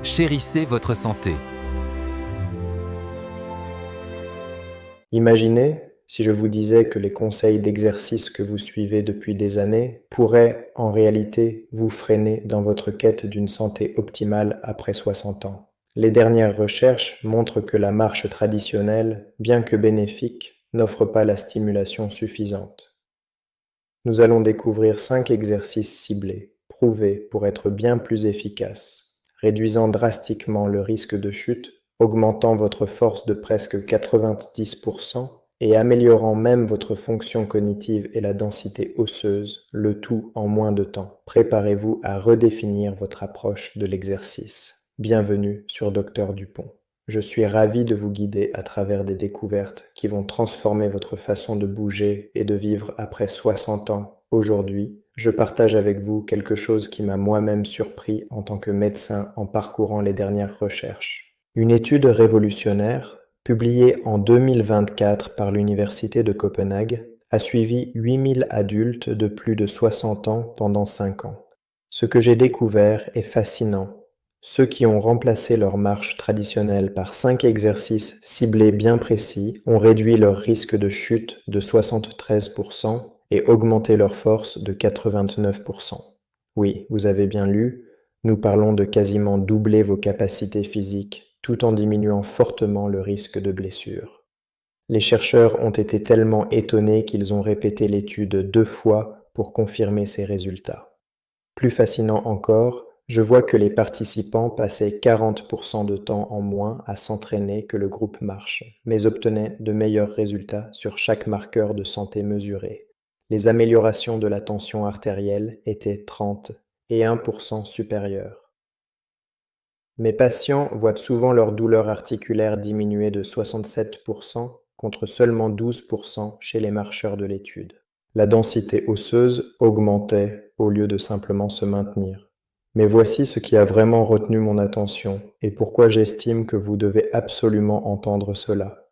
Chérissez votre santé. Imaginez si je vous disais que les conseils d'exercice que vous suivez depuis des années pourraient en réalité vous freiner dans votre quête d'une santé optimale après 60 ans. Les dernières recherches montrent que la marche traditionnelle, bien que bénéfique, n'offre pas la stimulation suffisante. Nous allons découvrir 5 exercices ciblés, prouvés pour être bien plus efficaces, réduisant drastiquement le risque de chute, augmentant votre force de presque 90% et améliorant même votre fonction cognitive et la densité osseuse, le tout en moins de temps. Préparez-vous à redéfinir votre approche de l'exercice. Bienvenue sur Dr Dupont. Je suis ravi de vous guider à travers des découvertes qui vont transformer votre façon de bouger et de vivre après 60 ans. Aujourd'hui, je partage avec vous quelque chose qui m'a moi-même surpris en tant que médecin en parcourant les dernières recherches. Une étude révolutionnaire, publiée en 2024 par l'Université de Copenhague, a suivi 8000 adultes de plus de 60 ans pendant 5 ans. Ce que j'ai découvert est fascinant. Ceux qui ont remplacé leur marche traditionnelle par 5 exercices ciblés bien précis ont réduit leur risque de chute de 73% et augmenté leur force de 89%. Oui, vous avez bien lu, nous parlons de quasiment doubler vos capacités physiques tout en diminuant fortement le risque de blessure. Les chercheurs ont été tellement étonnés qu'ils ont répété l'étude 2 fois pour confirmer ces résultats. Plus fascinant encore, je vois que les participants passaient 40% de temps en moins à s'entraîner que le groupe marche, mais obtenaient de meilleurs résultats sur chaque marqueur de santé mesuré. Les améliorations de la tension artérielle étaient 30 et 1% supérieures. Mes patients voient souvent leur douleur articulaire diminuer de 67% contre seulement 12% chez les marcheurs de l'étude. La densité osseuse augmentait au lieu de simplement se maintenir. Mais voici ce qui a vraiment retenu mon attention et pourquoi j'estime que vous devez absolument entendre cela.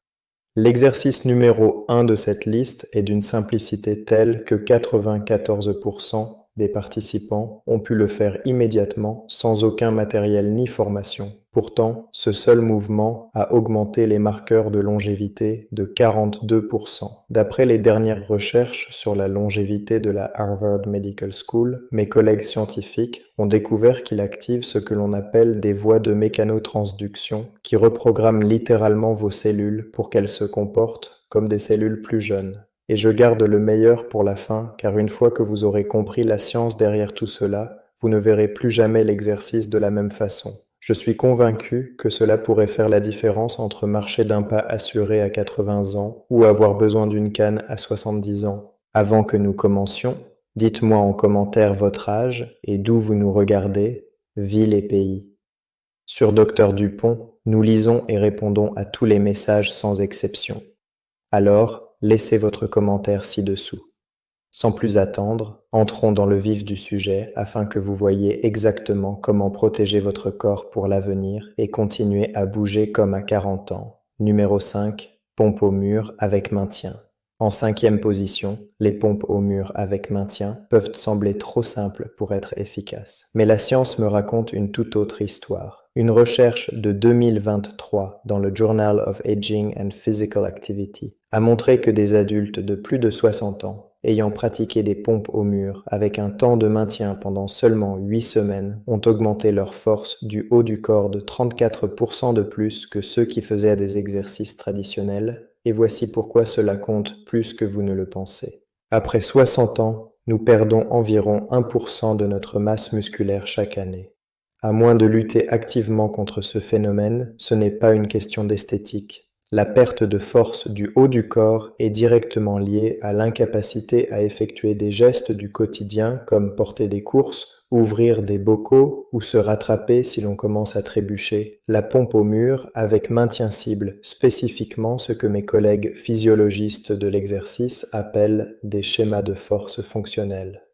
L'exercice numéro 1 de cette liste est d'une simplicité telle que 94% des participants ont pu le faire immédiatement sans aucun matériel ni formation. Pourtant, ce seul mouvement a augmenté les marqueurs de longévité de 42%. D'après les dernières recherches sur la longévité de la Harvard Medical School, mes collègues scientifiques ont découvert qu'il active ce que l'on appelle des voies de mécanotransduction qui reprogramment littéralement vos cellules pour qu'elles se comportent comme des cellules plus jeunes. Et je garde le meilleur pour la fin, car une fois que vous aurez compris la science derrière tout cela, vous ne verrez plus jamais l'exercice de la même façon. Je suis convaincu que cela pourrait faire la différence entre marcher d'un pas assuré à 80 ans ou avoir besoin d'une canne à 70 ans. Avant que nous commencions, dites-moi en commentaire votre âge et d'où vous nous regardez, ville et pays. Sur Dr Dupont, nous lisons et répondons à tous les messages sans exception. Alors, laissez votre commentaire ci-dessous. Sans plus attendre, entrons dans le vif du sujet afin que vous voyiez exactement comment protéger votre corps pour l'avenir et continuer à bouger comme à 40 ans. Numéro 5, pompe au mur avec maintien. En 5e position, les pompes au mur avec maintien peuvent sembler trop simples pour être efficaces. Mais la science me raconte une toute autre histoire. Une recherche de 2023 dans le Journal of Aging and Physical Activity a montré que des adultes de plus de 60 ans ayant pratiqué des pompes au mur avec un temps de maintien pendant seulement 8 semaines ont augmenté leur force du haut du corps de 34% de plus que ceux qui faisaient des exercices traditionnels, et voici pourquoi cela compte plus que vous ne le pensez. Après 60 ans, nous perdons environ 1% de notre masse musculaire chaque année. À moins de lutter activement contre ce phénomène, ce n'est pas une question d'esthétique. La perte de force du haut du corps est directement liée à l'incapacité à effectuer des gestes du quotidien comme porter des courses, ouvrir des bocaux ou se rattraper si l'on commence à trébucher. La pompe au mur avec maintien cible, spécifiquement ce que mes collègues physiologistes de l'exercice appellent des schémas de force fonctionnels.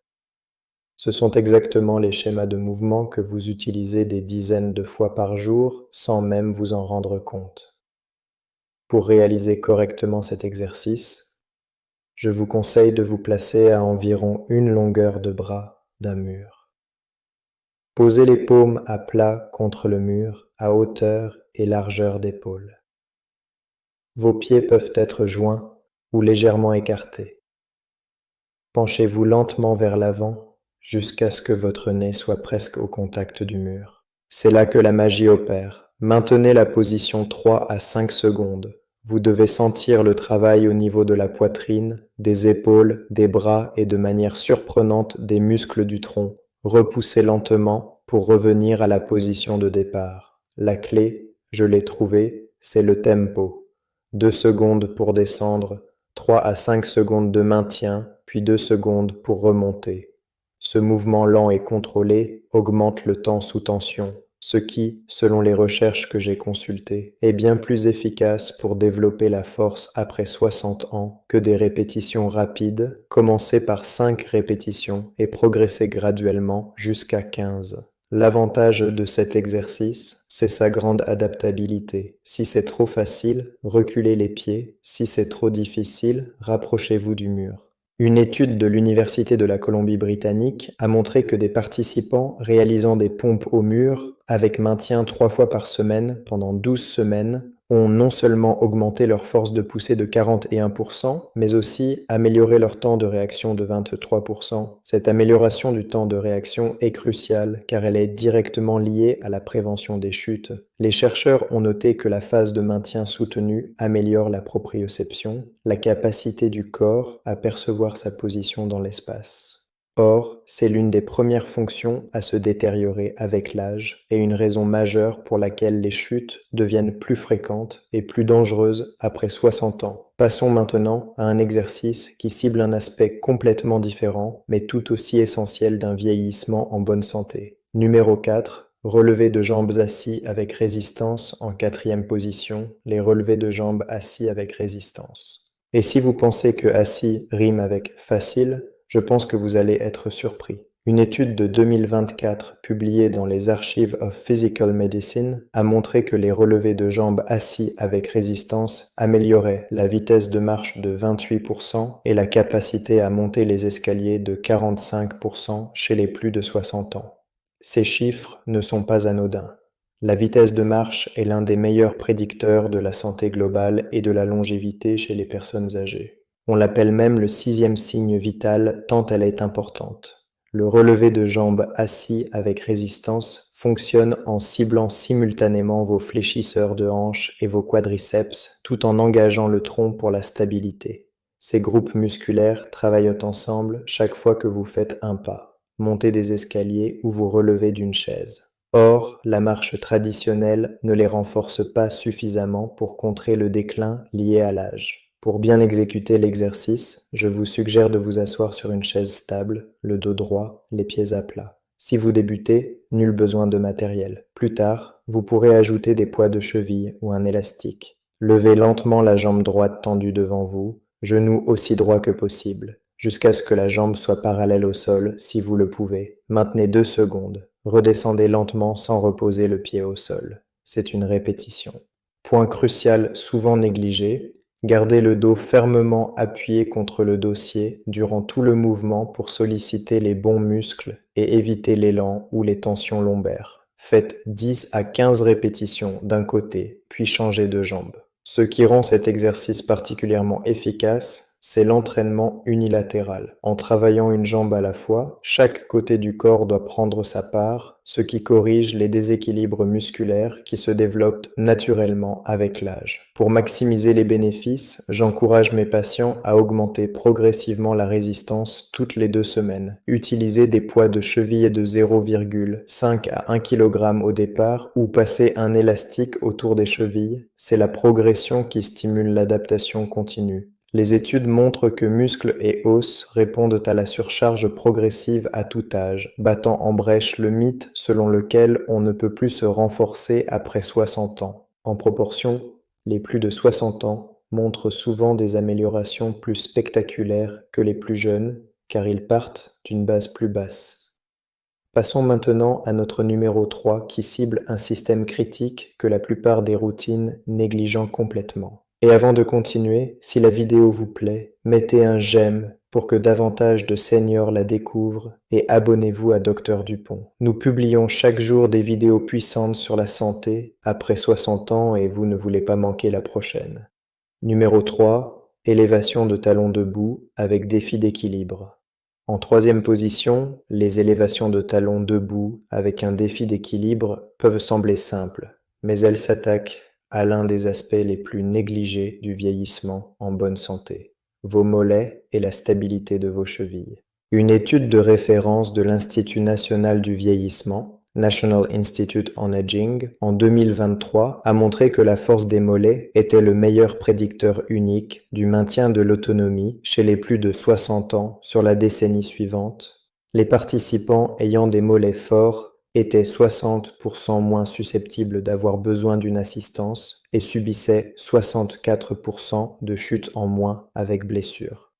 Ce sont exactement les schémas de mouvement que vous utilisez des dizaines de fois par jour sans même vous en rendre compte. Pour réaliser correctement cet exercice, je vous conseille de vous placer à environ une longueur de bras d'un mur. Posez les paumes à plat contre le mur, à hauteur et largeur d'épaule. Vos pieds peuvent être joints ou légèrement écartés. Penchez-vous lentement vers l'avant jusqu'à ce que votre nez soit presque au contact du mur. C'est là que la magie opère. Maintenez la position 3 à 5 secondes. Vous devez sentir le travail au niveau de la poitrine, des épaules, des bras et de manière surprenante des muscles du tronc. Repoussez lentement pour revenir à la position de départ. La clé, je l'ai trouvée, c'est le tempo. 2 secondes pour descendre, 3 à 5 secondes de maintien, puis 2 secondes pour remonter. Ce mouvement lent et contrôlé augmente le temps sous tension, ce qui, selon les recherches que j'ai consultées, est bien plus efficace pour développer la force après 60 ans que des répétitions rapides. Commencez par 5 répétitions et progressez graduellement jusqu'à 15. L'avantage de cet exercice, c'est sa grande adaptabilité. Si c'est trop facile, reculez les pieds. Si c'est trop difficile, rapprochez-vous du mur. Une étude de l'Université de la Colombie-Britannique a montré que des participants réalisant des pompes au mur avec maintien 3 fois par semaine pendant 12 semaines ont non seulement augmenté leur force de poussée de 41%, mais aussi amélioré leur temps de réaction de 23%. Cette amélioration du temps de réaction est cruciale car elle est directement liée à la prévention des chutes. Les chercheurs ont noté que la phase de maintien soutenu améliore la proprioception, la capacité du corps à percevoir sa position dans l'espace. Or, c'est l'une des premières fonctions à se détériorer avec l'âge et une raison majeure pour laquelle les chutes deviennent plus fréquentes et plus dangereuses après 60 ans. Passons maintenant à un exercice qui cible un aspect complètement différent, mais tout aussi essentiel d'un vieillissement en bonne santé. Numéro 4. Relevés de jambes assis avec résistance en 4e position, les relevés de jambes assis avec résistance. Et si vous pensez que assis rime avec facile, je pense que vous allez être surpris. Une étude de 2024 publiée dans les Archives of Physical Medicine a montré que les relevés de jambes assis avec résistance amélioraient la vitesse de marche de 28% et la capacité à monter les escaliers de 45% chez les plus de 60 ans. Ces chiffres ne sont pas anodins. La vitesse de marche est l'un des meilleurs prédicteurs de la santé globale et de la longévité chez les personnes âgées. On l'appelle même le 6e signe vital tant elle est importante. Le relevé de jambes assis avec résistance fonctionne en ciblant simultanément vos fléchisseurs de hanches et vos quadriceps tout en engageant le tronc pour la stabilité. Ces groupes musculaires travaillent ensemble chaque fois que vous faites un pas, montez des escaliers ou vous relevez d'une chaise. Or, la marche traditionnelle ne les renforce pas suffisamment pour contrer le déclin lié à l'âge. Pour bien exécuter l'exercice, je vous suggère de vous asseoir sur une chaise stable, le dos droit, les pieds à plat. Si vous débutez, nul besoin de matériel. Plus tard, vous pourrez ajouter des poids de cheville ou un élastique. Levez lentement la jambe droite tendue devant vous, genou aussi droit que possible, jusqu'à ce que la jambe soit parallèle au sol si vous le pouvez. Maintenez 2 secondes. Redescendez lentement sans reposer le pied au sol. C'est une répétition. Point crucial souvent négligé, gardez le dos fermement appuyé contre le dossier durant tout le mouvement pour solliciter les bons muscles et éviter l'élan ou les tensions lombaires. Faites 10 à 15 répétitions d'un côté, puis changez de jambe. Ce qui rend cet exercice particulièrement efficace, c'est l'entraînement unilatéral. En travaillant une jambe à la fois, chaque côté du corps doit prendre sa part, ce qui corrige les déséquilibres musculaires qui se développent naturellement avec l'âge. Pour maximiser les bénéfices, j'encourage mes patients à augmenter progressivement la résistance toutes les 2 semaines. Utilisez des poids de cheville de 0,5 à 1 kg au départ ou passer un élastique autour des chevilles. C'est la progression qui stimule l'adaptation continue. Les études montrent que muscles et os répondent à la surcharge progressive à tout âge, battant en brèche le mythe selon lequel on ne peut plus se renforcer après 60 ans. En proportion, les plus de 60 ans montrent souvent des améliorations plus spectaculaires que les plus jeunes, car ils partent d'une base plus basse. Passons maintenant à notre numéro 3 qui cible un système critique que la plupart des routines négligent complètement. Et avant de continuer, si la vidéo vous plaît, mettez un j'aime pour que davantage de seniors la découvrent et abonnez-vous à Dr Dupont. Nous publions chaque jour des vidéos puissantes sur la santé après 60 ans et vous ne voulez pas manquer la prochaine. Numéro 3, élévation de talons debout avec défi d'équilibre. En troisième position, les élévations de talons debout avec un défi d'équilibre peuvent sembler simples, mais elles s'attaquent à l'un des aspects les plus négligés du vieillissement en bonne santé, vos mollets et la stabilité de vos chevilles. Une étude de référence de l'Institut national du vieillissement, National Institute on Aging, en 2023 a montré que la force des mollets était le meilleur prédicteur unique du maintien de l'autonomie chez les plus de 60 ans sur la décennie suivante. Les participants ayant des mollets forts étaient 60% moins susceptibles d'avoir besoin d'une assistance et subissaient 64% de chutes en moins avec blessure.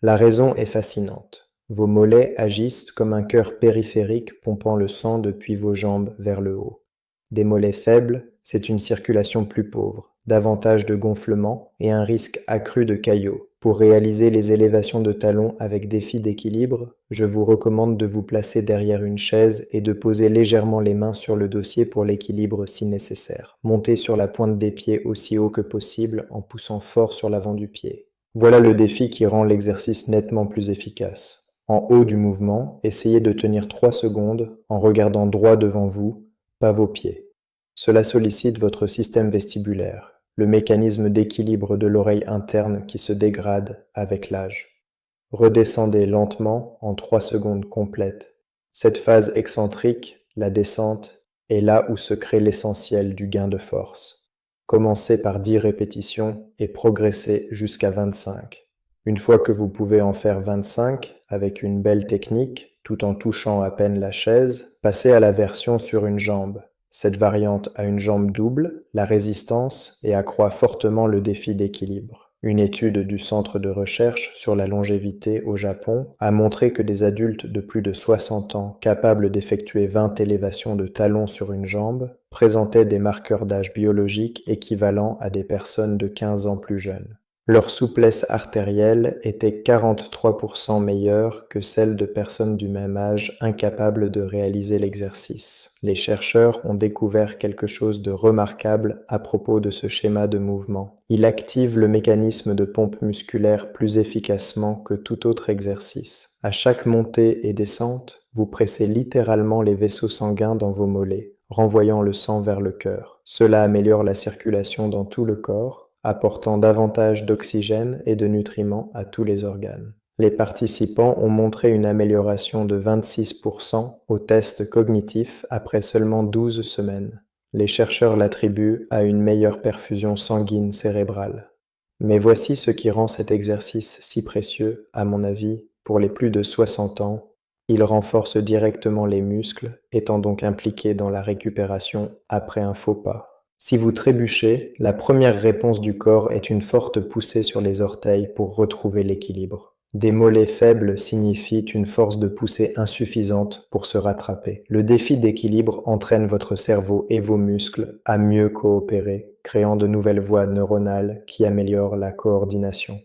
La raison est fascinante. Vos mollets agissent comme un cœur périphérique pompant le sang depuis vos jambes vers le haut. Des mollets faibles, c'est une circulation plus pauvre, davantage de gonflement et un risque accru de caillots. Pour réaliser les élévations de talons avec défi d'équilibre, je vous recommande de vous placer derrière une chaise et de poser légèrement les mains sur le dossier pour l'équilibre si nécessaire. Montez sur la pointe des pieds aussi haut que possible en poussant fort sur l'avant du pied. Voilà le défi qui rend l'exercice nettement plus efficace. En haut du mouvement, essayez de tenir 3 secondes en regardant droit devant vous, pas vos pieds. Cela sollicite votre système vestibulaire, le mécanisme d'équilibre de l'oreille interne qui se dégrade avec l'âge. Redescendez lentement en 3 secondes complètes. Cette phase excentrique, la descente, est là où se crée l'essentiel du gain de force. Commencez par 10 répétitions et progressez jusqu'à 25. Une fois que vous pouvez en faire 25 avec une belle technique, tout en touchant à peine la chaise, passez à la version sur une jambe. Cette variante a une jambe double, la résistance et accroît fortement le défi d'équilibre. Une étude du Centre de recherche sur la longévité au Japon a montré que des adultes de plus de 60 ans capables d'effectuer 20 élévations de talons sur une jambe présentaient des marqueurs d'âge biologique équivalents à des personnes de 15 ans plus jeunes. Leur souplesse artérielle était 43% meilleure que celle de personnes du même âge incapables de réaliser l'exercice. Les chercheurs ont découvert quelque chose de remarquable à propos de ce schéma de mouvement. Il active le mécanisme de pompe musculaire plus efficacement que tout autre exercice. À chaque montée et descente, vous pressez littéralement les vaisseaux sanguins dans vos mollets, renvoyant le sang vers le cœur. Cela améliore la circulation dans tout le corps, apportant davantage d'oxygène et de nutriments à tous les organes. Les participants ont montré une amélioration de 26% au test cognitif après seulement 12 semaines. Les chercheurs l'attribuent à une meilleure perfusion sanguine cérébrale. Mais voici ce qui rend cet exercice si précieux, à mon avis, pour les plus de 60 ans. Il renforce directement les muscles, étant donc impliqué dans la récupération après un faux pas. Si vous trébuchez, la première réponse du corps est une forte poussée sur les orteils pour retrouver l'équilibre. Des mollets faibles signifient une force de poussée insuffisante pour se rattraper. Le défi d'équilibre entraîne votre cerveau et vos muscles à mieux coopérer, créant de nouvelles voies neuronales qui améliorent la coordination.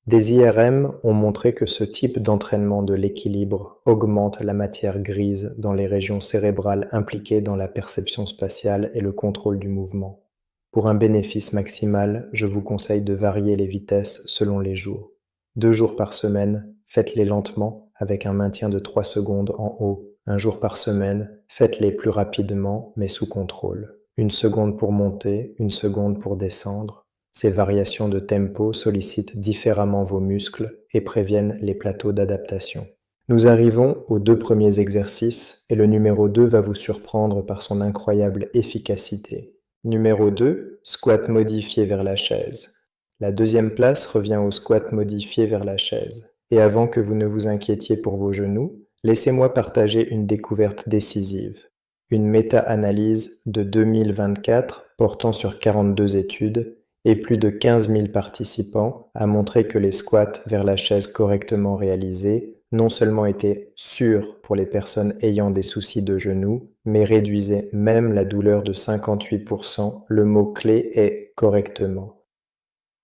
Des IRM ont montré que ce type d'entraînement de l'équilibre augmente la matière grise dans les régions cérébrales impliquées dans la perception spatiale et le contrôle du mouvement. Pour un bénéfice maximal, je vous conseille de varier les vitesses selon les jours. 2 jours par semaine, faites-les lentement avec un maintien de 3 secondes en haut. 1 jour par semaine, faites-les plus rapidement mais sous contrôle. 1 seconde pour monter, 1 seconde pour descendre. Ces variations de tempo sollicitent différemment vos muscles et préviennent les plateaux d'adaptation. Nous arrivons aux 2 premiers exercices et le numéro 2 va vous surprendre par son incroyable efficacité. Numéro 2, squat modifié vers la chaise. La deuxième place revient au squat modifié vers la chaise. Et avant que vous ne vous inquiétiez pour vos genoux, laissez-moi partager une découverte décisive. Une méta-analyse de 2024 portant sur 42 études et plus de 15 000 participants a montré que les squats vers la chaise correctement réalisés non seulement étaient sûrs pour les personnes ayant des soucis de genoux, mais réduisaient même la douleur de 58%. Le mot-clé est correctement.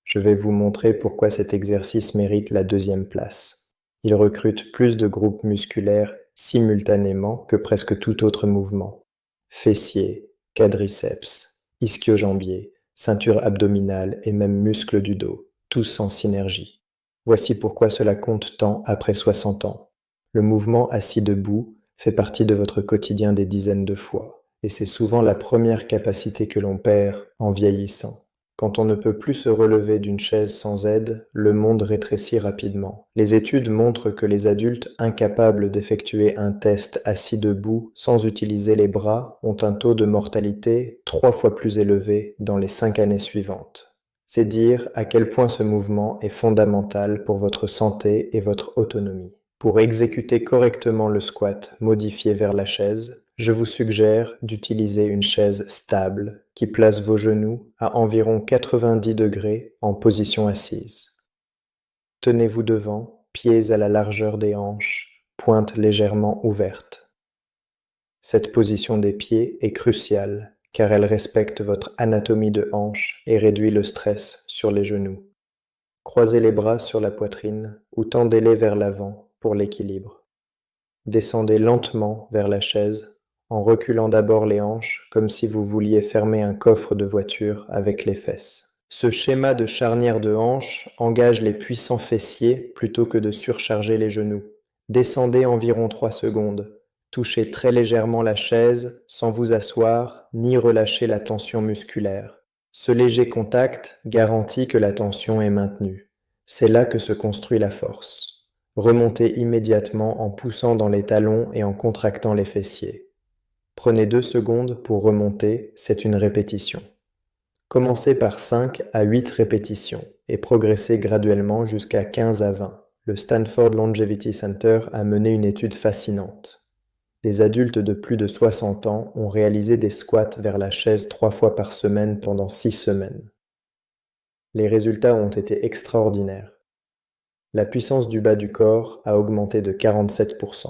Je vais vous montrer pourquoi cet exercice mérite la deuxième place. Il recrute plus de groupes musculaires simultanément que presque tout autre mouvement. Fessiers, quadriceps, ischio-jambiers, ceinture abdominale et même muscles du dos, tous en synergie. Voici pourquoi cela compte tant après 60 ans. Le mouvement assis debout fait partie de votre quotidien des dizaines de fois, et c'est souvent la première capacité que l'on perd en vieillissant. Quand on ne peut plus se relever d'une chaise sans aide, le monde rétrécit rapidement. Les études montrent que les adultes incapables d'effectuer un test assis debout sans utiliser les bras ont un taux de mortalité 3 fois plus élevé dans les 5 années suivantes. C'est dire à quel point ce mouvement est fondamental pour votre santé et votre autonomie. Pour exécuter correctement le squat modifié vers la chaise, je vous suggère d'utiliser une chaise stable qui place vos genoux à environ 90 degrés en position assise. Tenez-vous devant, pieds à la largeur des hanches, pointe légèrement ouverte. Cette position des pieds est cruciale car elle respecte votre anatomie de hanche et réduit le stress sur les genoux. Croisez les bras sur la poitrine ou tendez-les vers l'avant pour l'équilibre. Descendez lentement vers la chaise en reculant d'abord les hanches comme si vous vouliez fermer un coffre de voiture avec les fesses. Ce schéma de charnière de hanches engage les puissants fessiers plutôt que de surcharger les genoux. Descendez environ 3 secondes. Touchez très légèrement la chaise sans vous asseoir ni relâcher la tension musculaire. Ce léger contact garantit que la tension est maintenue. C'est là que se construit la force. Remontez immédiatement en poussant dans les talons et en contractant les fessiers. Prenez 2 secondes pour remonter, c'est une répétition. Commencez par 5 à 8 répétitions et progressez graduellement jusqu'à 15 à 20. Le Stanford Longevity Center a mené une étude fascinante. Des adultes de plus de 60 ans ont réalisé des squats vers la chaise 3 fois par semaine pendant 6 semaines. Les résultats ont été extraordinaires. La puissance du bas du corps a augmenté de 47%.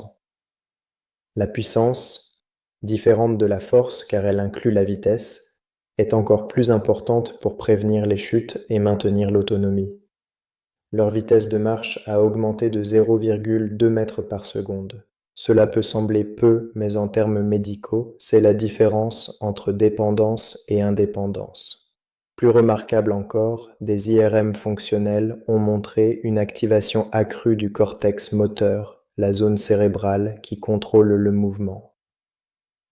La puissance, différente de la force car elle inclut la vitesse, est encore plus importante pour prévenir les chutes et maintenir l'autonomie. Leur vitesse de marche a augmenté de 0,2 mètres par seconde. Cela peut sembler peu, mais en termes médicaux, c'est la différence entre dépendance et indépendance. Plus remarquable encore, des IRM fonctionnels ont montré une activation accrue du cortex moteur, la zone cérébrale qui contrôle le mouvement.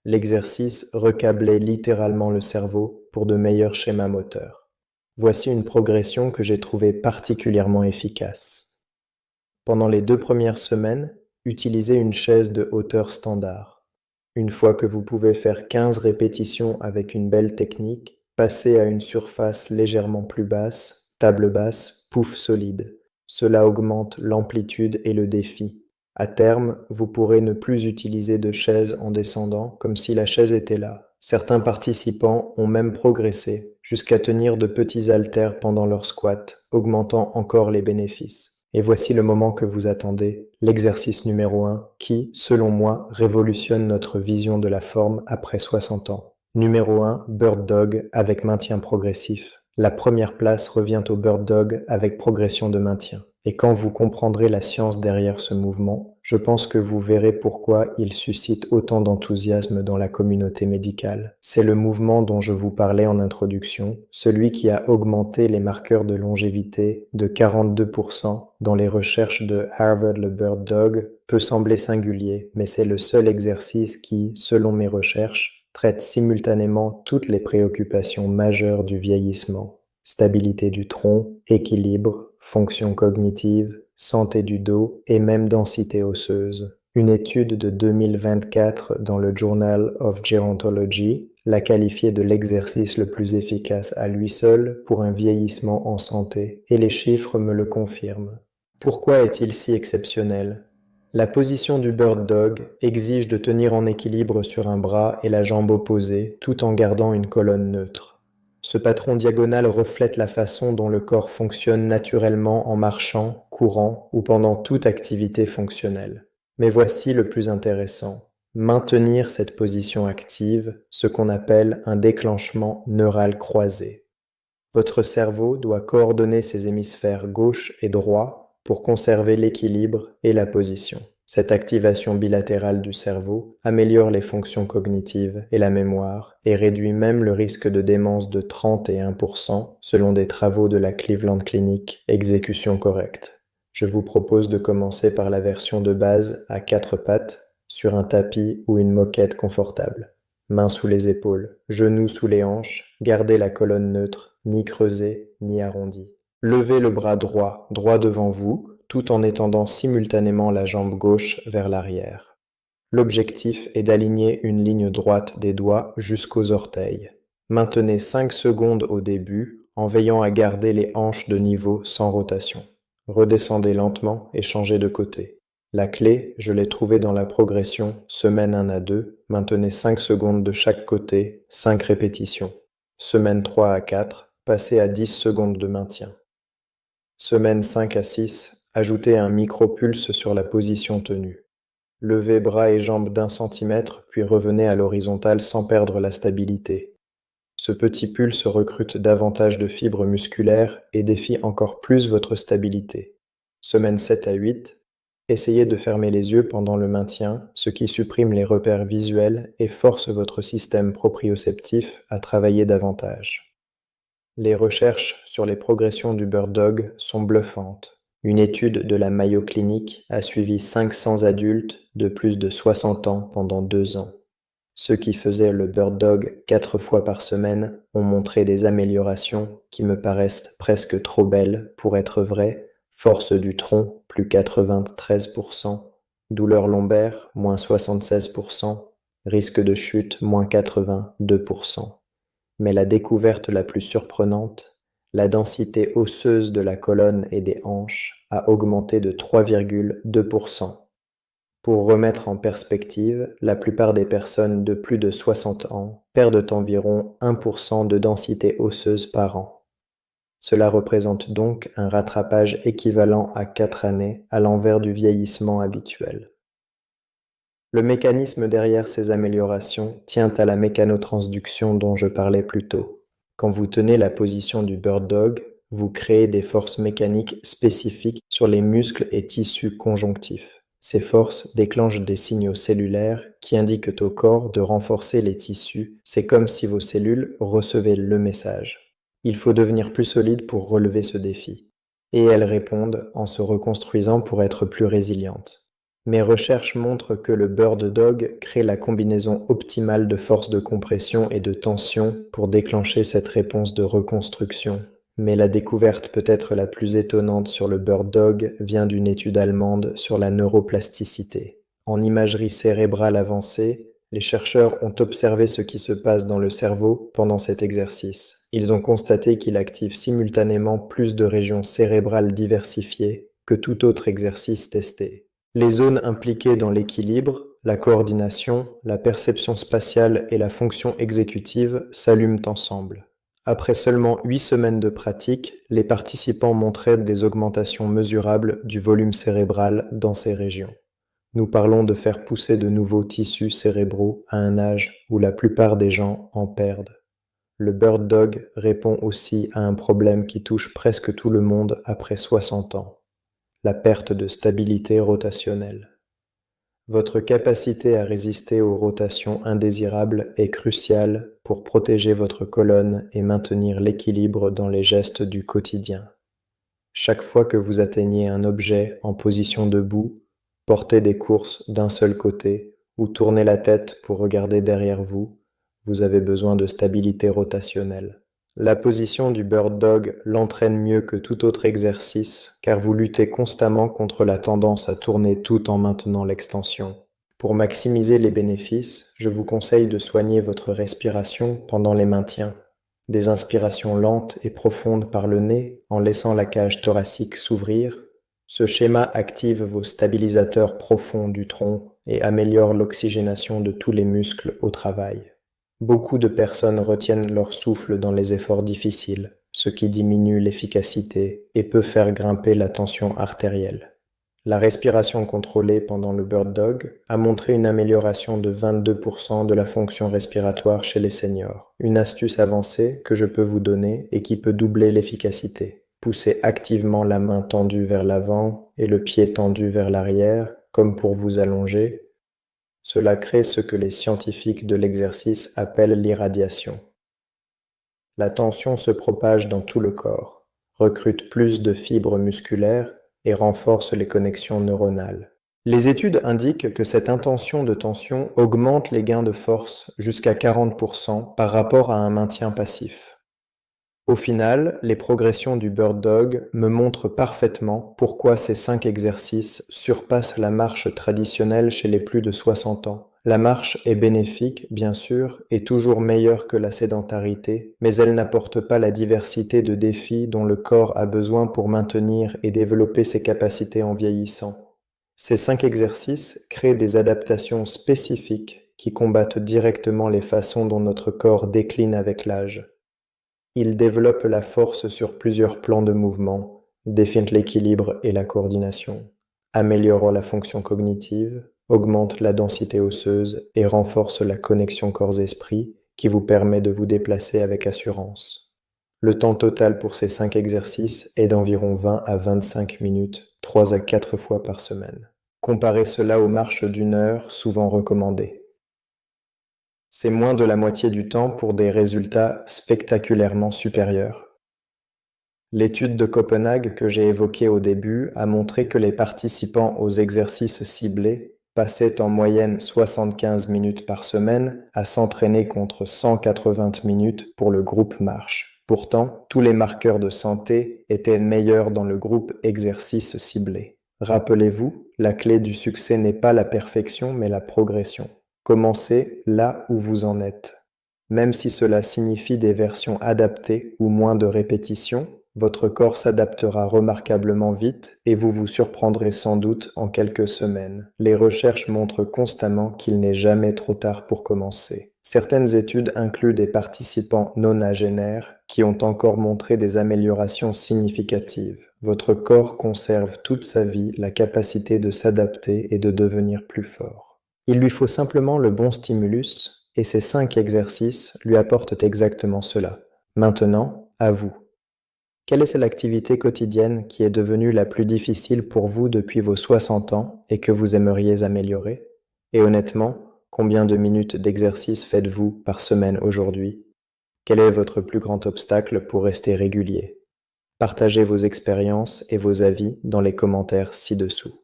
L'exercice recablait littéralement le cerveau pour de meilleurs schémas moteurs. Voici une progression que j'ai trouvée particulièrement efficace. Pendant les 2 premières semaines, utilisez une chaise de hauteur standard. Une fois que vous pouvez faire 15 répétitions avec une belle technique, passez à une surface légèrement plus basse, table basse, pouf solide. Cela augmente l'amplitude et le défi. À terme, vous pourrez ne plus utiliser de chaise en descendant comme si la chaise était là. Certains participants ont même progressé jusqu'à tenir de petits haltères pendant leur squat, augmentant encore les bénéfices. Et voici le moment que vous attendez, l'exercice numéro 1 qui, selon moi, révolutionne notre vision de la forme après 60 ans. Numéro 1, Bird Dog avec maintien progressif. La première place revient au Bird Dog avec progression de maintien. Et quand vous comprendrez la science derrière ce mouvement, je pense que vous verrez pourquoi il suscite autant d'enthousiasme dans la communauté médicale. C'est le mouvement dont je vous parlais en introduction, celui qui a augmenté les marqueurs de longévité de 42% dans les recherches de Harvard. Le Bird Dog peut sembler singulier, mais c'est le seul exercice qui, selon mes recherches, traite simultanément toutes les préoccupations majeures du vieillissement: stabilité du tronc, équilibre, fonction cognitive, santé du dos et même densité osseuse. Une étude de 2024 dans le Journal of Gerontology l'a qualifié de l'exercice le plus efficace à lui seul pour un vieillissement en santé, et les chiffres me le confirment. Pourquoi est-il si exceptionnel ? La position du Bird Dog exige de tenir en équilibre sur un bras et la jambe opposée, tout en gardant une colonne neutre. Ce patron diagonal reflète la façon dont le corps fonctionne naturellement en marchant, courant ou pendant toute activité fonctionnelle. Mais voici le plus intéressant: maintenir cette position active, ce qu'on appelle un déclenchement neural croisé. Votre cerveau doit coordonner ses hémisphères gauche et droit pour conserver l'équilibre et la position. Cette activation bilatérale du cerveau améliore les fonctions cognitives et la mémoire et réduit même le risque de démence de 31% selon des travaux de la Cleveland Clinic Exécution correcte. Je vous propose de commencer par la version de base à 4 pattes sur un tapis ou une moquette confortable. Mains sous les épaules, genoux sous les hanches, gardez la colonne neutre, ni creusée ni arrondie. Levez le bras droit, droit devant vous, tout en étendant simultanément la jambe gauche vers l'arrière. L'objectif est d'aligner une ligne droite des doigts jusqu'aux orteils. Maintenez 5 secondes au début en veillant à garder les hanches de niveau sans rotation. Redescendez lentement et changez de côté. La clé, je l'ai trouvée dans la progression semaine 1 à 2, maintenez 5 secondes de chaque côté, 5 répétitions. Semaine 3 à 4, passez à 10 secondes de maintien. Semaine 5 à 6, ajoutez un micro-pulse sur la position tenue. Levez bras et jambes d'1 centimètre, puis revenez à l'horizontale sans perdre la stabilité. Ce petit pulse recrute davantage de fibres musculaires et défie encore plus votre stabilité. Semaine 7 à 8, essayez de fermer les yeux pendant le maintien, ce qui supprime les repères visuels et force votre système proprioceptif à travailler davantage. Les recherches sur les progressions du Bird Dog sont bluffantes. Une étude de la Mayo Clinic a suivi 500 adultes de plus de 60 ans pendant 2 ans. Ceux qui faisaient le Bird Dog 4 fois par semaine ont montré des améliorations qui me paraissent presque trop belles pour être vraies. Force du tronc, plus 93%, douleur lombaire, moins 76%, risque de chute, moins 82%. Mais la découverte la plus surprenante, la densité osseuse de la colonne et des hanches a augmenté de 3,2%. Pour remettre en perspective, la plupart des personnes de plus de 60 ans perdent environ 1% de densité osseuse par an. Cela représente donc un rattrapage équivalent à 4 années à l'envers du vieillissement habituel. Le mécanisme derrière ces améliorations tient à la mécanotransduction dont je parlais plus tôt. Quand vous tenez la position du Bird Dog, vous créez des forces mécaniques spécifiques sur les muscles et tissus conjonctifs. Ces forces déclenchent des signaux cellulaires qui indiquent au corps de renforcer les tissus. C'est comme si vos cellules recevaient le message. Il faut devenir plus solide pour relever ce défi. Et elles répondent en se reconstruisant pour être plus résilientes. Mes recherches montrent que le Bird Dog crée la combinaison optimale de force de compression et de tension pour déclencher cette réponse de reconstruction. Mais la découverte peut-être la plus étonnante sur le Bird Dog vient d'une étude allemande sur la neuroplasticité. En imagerie cérébrale avancée, les chercheurs ont observé ce qui se passe dans le cerveau pendant cet exercice. Ils ont constaté qu'il active simultanément plus de régions cérébrales diversifiées que tout autre exercice testé. Les zones impliquées dans l'équilibre, la coordination, la perception spatiale et la fonction exécutive s'allument ensemble. Après seulement 8 semaines de pratique, les participants montraient des augmentations mesurables du volume cérébral dans ces régions. Nous parlons de faire pousser de nouveaux tissus cérébraux à un âge où la plupart des gens en perdent. Le Bird Dog répond aussi à un problème qui touche presque tout le monde après 60 ans, la perte de stabilité rotationnelle. Votre capacité à résister aux rotations indésirables est cruciale pour protéger votre colonne et maintenir l'équilibre dans les gestes du quotidien. Chaque fois que vous atteignez un objet en position debout, portez des courses d'un seul côté ou tournez la tête pour regarder derrière vous, vous avez besoin de stabilité rotationnelle. La position du Bird Dog l'entraîne mieux que tout autre exercice car vous luttez constamment contre la tendance à tourner tout en maintenant l'extension. Pour maximiser les bénéfices, je vous conseille de soigner votre respiration pendant les maintiens. Des inspirations lentes et profondes par le nez en laissant la cage thoracique s'ouvrir. Ce schéma active vos stabilisateurs profonds du tronc et améliore l'oxygénation de tous les muscles au travail. Beaucoup de personnes retiennent leur souffle dans les efforts difficiles, ce qui diminue l'efficacité et peut faire grimper la tension artérielle. La respiration contrôlée pendant le Bird Dog a montré une amélioration de 22% de la fonction respiratoire chez les seniors. Une astuce avancée que je peux vous donner et qui peut doubler l'efficacité. Poussez activement la main tendue vers l'avant et le pied tendu vers l'arrière, comme pour vous allonger. Cela crée ce que les scientifiques de l'exercice appellent l'irradiation. La tension se propage dans tout le corps, recrute plus de fibres musculaires et renforce les connexions neuronales. Les études indiquent que cette intention de tension augmente les gains de force jusqu'à 40% par rapport à un maintien passif. Au final, les progressions du Bird Dog me montrent parfaitement pourquoi ces 5 exercices surpassent la marche traditionnelle chez les plus de 60 ans. La marche est bénéfique, bien sûr, et toujours meilleure que la sédentarité, mais elle n'apporte pas la diversité de défis dont le corps a besoin pour maintenir et développer ses capacités en vieillissant. Ces 5 exercices créent des adaptations spécifiques qui combattent directement les façons dont notre corps décline avec l'âge. Ils développent la force sur plusieurs plans de mouvement, définissent l'équilibre et la coordination, améliorent la fonction cognitive, augmentent la densité osseuse et renforcent la connexion corps-esprit qui vous permet de vous déplacer avec assurance. Le temps total pour ces 5 exercices est d'environ 20 à 25 minutes, 3 à 4 fois par semaine. Comparez cela aux marches d'1 heure souvent recommandées. C'est moins de la moitié du temps pour des résultats spectaculairement supérieurs. L'étude de Copenhague que j'ai évoquée au début a montré que les participants aux exercices ciblés passaient en moyenne 75 minutes par semaine à s'entraîner contre 180 minutes pour le groupe marche. Pourtant, tous les marqueurs de santé étaient meilleurs dans le groupe exercice ciblé. Rappelez-vous, la clé du succès n'est pas la perfection mais la progression. Commencez là où vous en êtes. Même si cela signifie des versions adaptées ou moins de répétitions, votre corps s'adaptera remarquablement vite et vous vous surprendrez sans doute en quelques semaines. Les recherches montrent constamment qu'il n'est jamais trop tard pour commencer. Certaines études incluent des participants nonagénaires qui ont encore montré des améliorations significatives. Votre corps conserve toute sa vie la capacité de s'adapter et de devenir plus fort. Il lui faut simplement le bon stimulus, et ces 5 exercices lui apportent exactement cela. Maintenant, à vous. Quelle est l'activité quotidienne qui est devenue la plus difficile pour vous depuis vos 60 ans et que vous aimeriez améliorer? Et honnêtement, combien de minutes d'exercice faites-vous par semaine aujourd'hui? Quel est votre plus grand obstacle pour rester régulier? Partagez vos expériences et vos avis dans les commentaires ci-dessous.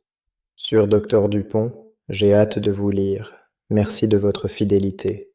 Sur Dr Dupont, j'ai hâte de vous lire. Merci de votre fidélité.